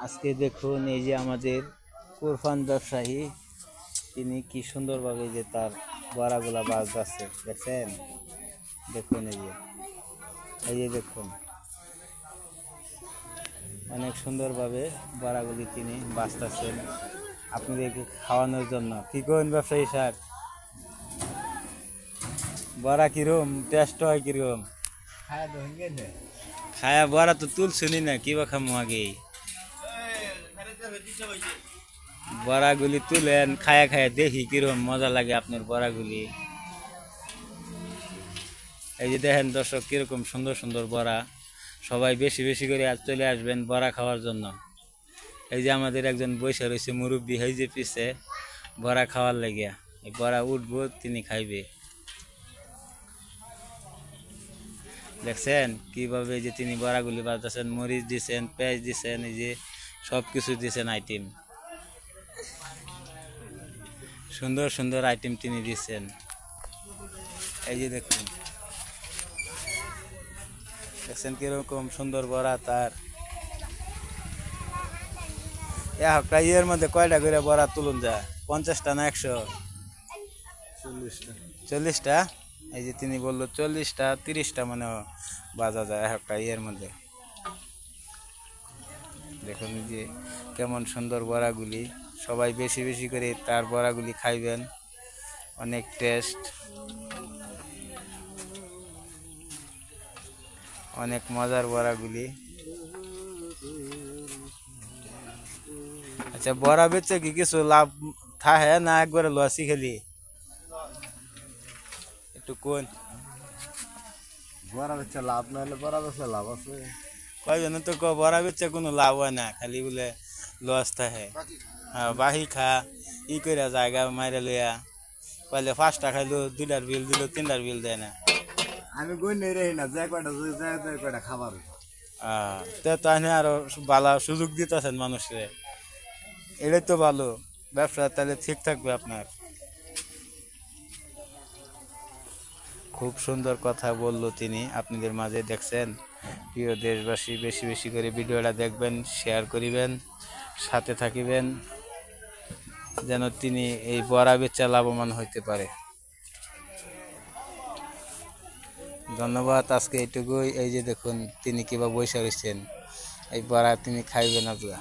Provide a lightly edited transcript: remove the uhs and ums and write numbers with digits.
আজকে দেখুন এই যে আমাদের কোরফান ব্যবসায়ী তিনি কি সুন্দরভাবে যে তার বড়াগুলা বাজতেছে দেখছেন। দেখুন এই যে দেখুন অনেক সুন্দরভাবে বড়াগুলি তিনি বাজতেছেন আপনাদেরকে খাওয়ানোর জন্য। কি করেন ব্যবসায়ী স্যার, বড়া কিরম টেস্ট হয় কিরম? খায়া বড়া তো তুলছুনি না, কি বা খামো আগে বড়াগুলি তুলেন, খায়া খায়া দেখি কিরকম মজা লাগে আপনার বড়াগুলি। এই যে দেখেন দর্শক কিরকম সুন্দর সুন্দর বড়া, সবাই বেশি বেশি করে চলে আসবেন বড়া খাওয়ার জন্য। এই যে আমাদের একজন বৈশা রয়েছে মুরব্বী, এই যে পিছে বড়া খাওয়ার লাগিয়া, এই বড়া উঠবো তিনি খাইবে। দেখছেন কিভাবে যে তিনি বড়াগুলি বাজাচ্ছেন, মরিচ দিচ্ছেন, পেঁয়াজ দিচ্ছেন, এই যে সব কিছু দিচ্ছেন আইটেম, সুন্দর সুন্দর আইটেম তিনি দিচ্ছেন। এই যে দেখুন দেখছেন কিরকম সুন্দর বড়া তার। একটা ইয়ের মধ্যে কয়টা করে বড়া তুলুন যায়? 50টা না 100? 40টা। এই যে তিনি বললো 40টা 30টা মানে বাজা যায় একটা ইয়ের মধ্যে। দেখুন যে কেমন সুন্দর বড়াগুলি, সবাই বেশি বেশি করে তার বড়াগুলি খাইবেন, অনেক টেস্ট, অনেক মজার বড়াগুলি। আচ্ছা বড়া বেচে কি কিছু লাভ থাকে না একবারে লসই খেলি? একটু কোন। বড়া বেচে লাভ না হলে বড়া বেচে লাভ আছে। কয়জন তো বড়া বেচে কোনো লাভ হয় না, খালি বলে লস থাকে। হ্যাঁ বাহি খা ই করে জায়গা মাইরে লইয়া পাইলে 5টা খাইলো 2টার বিল দিল 3টার বিল দেয় না। আমি গই নেই রে না যে কয়টা খাবার তাহলে আরো ভালো সুযোগ দিতেছেন মানুষকে, এটাই তো ভালো ব্যবসা, তাহলে ঠিক থাকবে আপনার। খুব সুন্দর কথা বললো তিনি আপনাদের মাঝে, দেখছেন। প্রিয় দেশবাসী বেশি বেশি করে ভিডিওটা দেখবেন, শেয়ার করিবেন, সাথে থাকিবেন যেন তিনি এই বড়া বেচা লাভবান হইতে পারে। ধন্যবাদ, আজকে এইটুকুই। এই যে দেখুন তিনি কিভাবে বসে রয়েছেন, এই বড়া তিনি খাইবেন আপনারা।